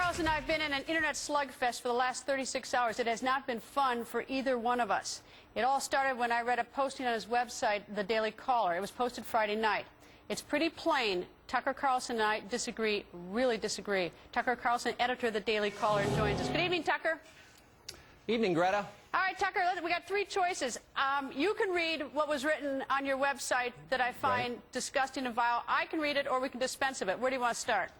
Carlson and I have been in an internet slugfest for the last 36 hours. It has not been fun for either one of us. It all started when I read a posting on his website, The Daily Caller. It was posted Friday night. It's pretty plain. Tucker Carlson and I disagree, really disagree. Tucker Carlson, editor of The Daily Caller, joins us. Good evening, Tucker. Evening, Greta. All right, Tucker, we got three choices. You can read what was written on your website that I find disgusting and vile. I can read it, or we can dispense of it. Where do you want to start?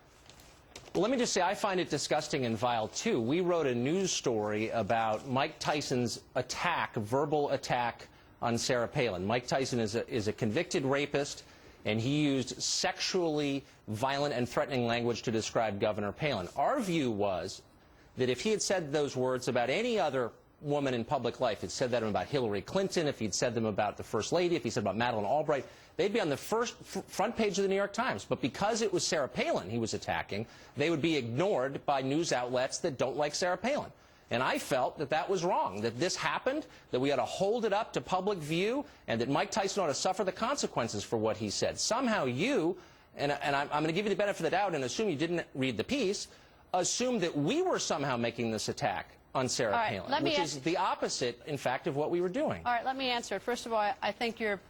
Well, let me just say, I find it disgusting and vile, too. We wrote a news story about Mike Tyson's attack, verbal attack on Sarah Palin. Mike Tyson is a convicted rapist, and he used sexually violent and threatening language to describe Governor Palin. Our view was that if he had said those words about any other woman in public life, he'd said that about Hillary Clinton, if he'd said them about the First Lady, if he said about Madeleine Albright, they'd be on the front page of the New York Times. But because it was Sarah Palin he was attacking, they would be ignored by news outlets that don't like Sarah Palin. And I felt that that was wrong, that this happened, that we ought to hold it up to public view, and that Mike Tyson ought to suffer the consequences for what he said. Somehow you, and I'm going to give you the benefit of the doubt and assume you didn't read the piece, assume that we were somehow making this attack on Sarah Palin, which is the opposite, in fact, of what we were doing. All right, let me answer it. First of all, I think you're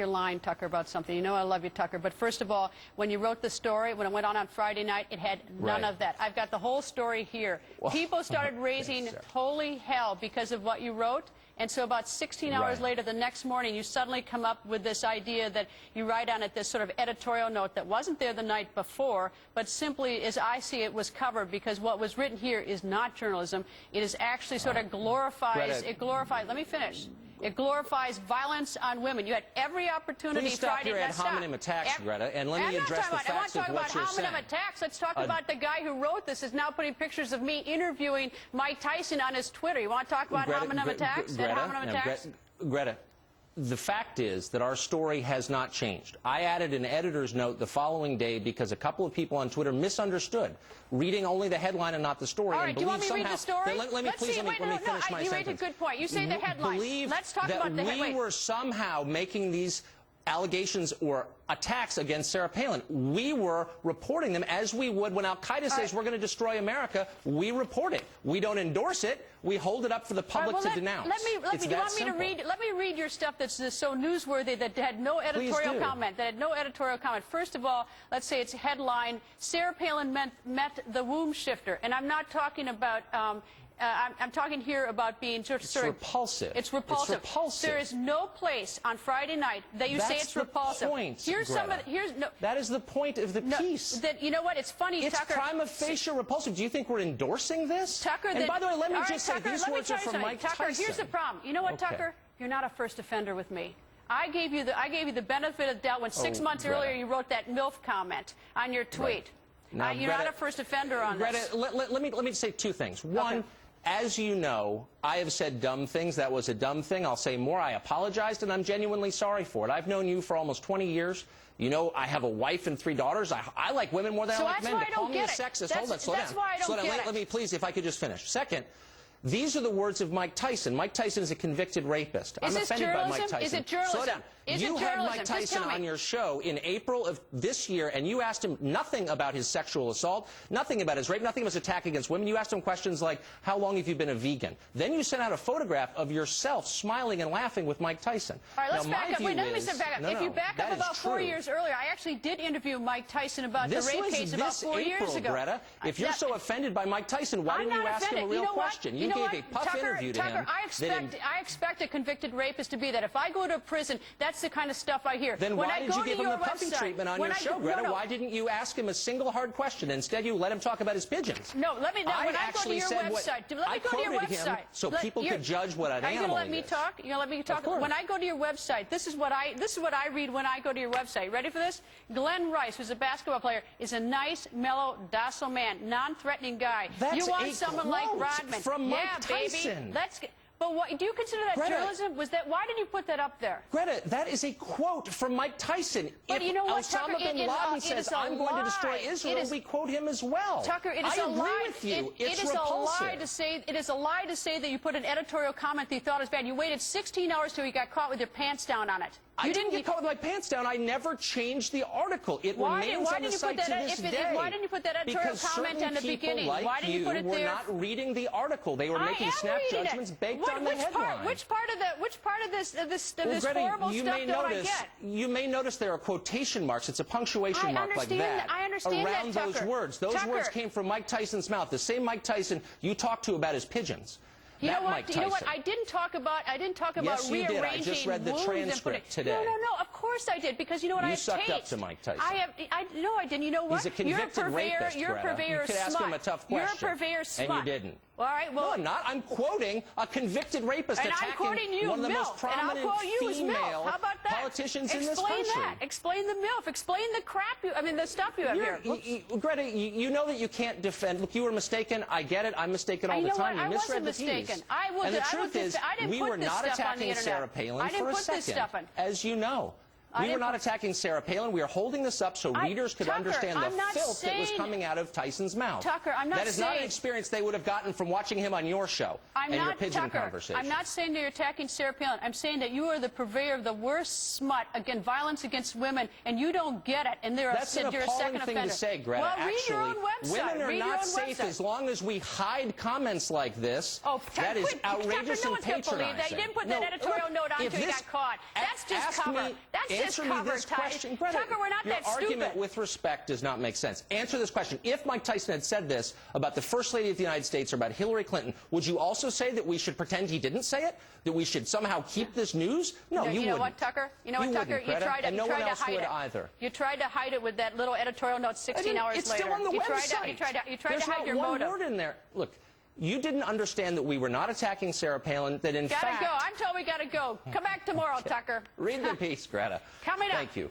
lying, Tucker, about something. You know I love you, Tucker. But first of all, when you wrote the story, when it went on Friday night, it had none of that. I've got the whole story here. Well, people started raising holy hell because of what you wrote. And so about 16 hours later, the next morning, you suddenly come up with this idea that you write on it this sort of editorial note that wasn't there the night before, but simply, as I see it, was covered because what was written here is not journalism. It is actually sort of glorifies, let me finish. It glorifies violence on women. You had every opportunity. Please stop your ad hominem attacks, Greta, and let me address the facts of what you're saying. I want to talk about ad hominem attacks. Let's talk about the guy who wrote this is now putting pictures of me interviewing Mike Tyson on his Twitter. You want to talk about hominem attacks? Greta, the fact is that our story has not changed. I added an editor's note the following day because a couple of people on Twitter misunderstood, reading only the headline and not the story. All right, do you want me to read the story? Let me finish my sentence. You made a good point. You say the headline. Let's talk about the headline. We were somehow making these allegations or attacks against Sarah Palin. We were reporting them as we would when Al-Qaeda says we're going to destroy America. We report it. We don't endorse it. We hold it up for the public to denounce. Let me read your stuff that's so newsworthy that had no editorial comment. That had no editorial comment. First of all, let's say it's a headline: Sarah Palin met the womb shifter, and I'm not talking about. I'm talking here about being sort of repulsive. It's repulsive. It's repulsive. There is no place on Friday night that you say it's repulsive. That's the point, that is the point of the piece. You know what? It's funny, it's Tucker. It's prima facie repulsive. Do you think we're endorsing this? Tucker, and by the way, let me just say, Tucker, these words are from Mike Tucker, Tyson. here's the problem. You know what, Tucker? You're not a first offender with me. I gave you the benefit of the doubt when 6 months earlier you wrote that MILF comment on your tweet. Now, you're not a first offender on this. Let me say two things. One, as you know, I have said dumb things. That was a dumb thing. I'll say more. I apologized, and I'm genuinely sorry for it. I've known you for almost 20 years. You know, I have a wife and 3 daughters. I like women more than I like men. To call me a sexist, hold on, slow down. Slow down. Let me, please, if I could just finish. Second, these are the words of Mike Tyson. Mike Tyson is a convicted rapist. I'm offended by Mike Tyson. Is it journalism? Slow down. You had Mike Tyson on your show in April of this year, and you asked him nothing about his sexual assault, nothing about his rape, nothing about his attack against women. You asked him questions like, how long have you been a vegan? Then you sent out a photograph of yourself smiling and laughing with Mike Tyson. All right, let's back up. Wait, let me back up. If you back up about 4 years earlier, I actually did interview Mike Tyson about the rape case about 4 years ago. Greta, if you're so offended by Mike Tyson, why didn't you ask him a real question? You gave a puff interview to him. I expect a convicted rapist to be that. If I go to prison, that's the kind of stuff I hear. Then why did you give him the puffing treatment on your show, Greta? Why didn't you ask him a single hard question? Instead, you let him talk about his pigeons. No, when I go to your website, let me go to your website. So people could judge what an animal is. Are you going to let me talk? You're going to let me talk? When I go to your website, this is what I read when I go to your website. Ready for this? Glenn Rice, who's a basketball player, is a nice, mellow, docile man, non-threatening guy. That's you want someone like Rodman? From Mike Tyson. Baby. But do you consider that journalism? Why did you put that up there? Greta, that is a quote from Mike Tyson. But you know what, Osama bin Laden says, I'm going to destroy Israel, we quote him as well. Tucker, it is a lie. I agree with you. It's repulsive. It is a lie to say that you put an editorial comment that you thought was bad. You waited 16 hours till you got caught with your pants down on it. I didn't get caught with my pants down. I never changed the article. It remains on the site to this day. Why didn't you put that editorial comment in the beginning? Like why didn't you put it there? Were not reading the article. They were making snap judgments based on the headline. Which part of this Greta, horrible stuff don't I get? You may notice there are quotation marks. It's a punctuation mark like that. I understand around that, those words. Those words came from Mike Tyson's mouth. The same Mike Tyson you talked to about his pigeons. You know what? I didn't talk about yes, you rearranging did. I just read the transcript today. No. Of course I did, because you know what? I have sucked tapes. up to Mike Tyson. No, I didn't. You know what? He's a convicted rapist, You're a purveyor of smut. You could ask him a tough question. You're a purveyor of smut. And you didn't. All right. Well, no, I'm not. I'm quoting a convicted rapist attacking one of the most prominent female politicians in this country. Explain that. Explain the MILF. Explain the crap the stuff you have here. Greta, you know that you can't defend. Look, you were mistaken. I get it. I'm mistaken all the time. You misread the piece. And the truth is, we were not attacking Sarah Palin for a second, as you know. We were not attacking Sarah Palin. We are holding this up so readers could understand the filth that was coming out of Tyson's mouth. Tucker, I'm not that is not an experience they would have gotten from watching him on your show and your pigeon conversation. I'm not saying that you're attacking Sarah Palin. I'm saying that you are the purveyor of the worst smut, again, violence against women, and you don't get it. And that's an appalling thing to say, Greta. Well, actually, read your own website. Women are not safe as long as we hide comments like this. Oh, that is outrageous Tucker, no and patronizing. Believe that. You didn't put that editorial note on until you got caught. That's just cover. That's just cover. Question, Greta, Tucker, we're not that stupid. Your argument with respect does not make sense. Answer this question. If Mike Tyson had said this about the First Lady of the United States or about Hillary Clinton, would you also say that we should pretend he didn't say it? That we should somehow keep this news? No, you wouldn't. You know what, Tucker? You know what, Tucker? You tried to hide it. Either. You tried to hide it with that little editorial note 16 hours later. It's still on the website. You tried to hide your motive. There's not one word in there. Look. You didn't understand that we were not attacking Sarah Palin, that in fact... Gotta go. I'm told we gotta go. Come back tomorrow, Tucker. Read the piece, Greta. Coming up. Thank you.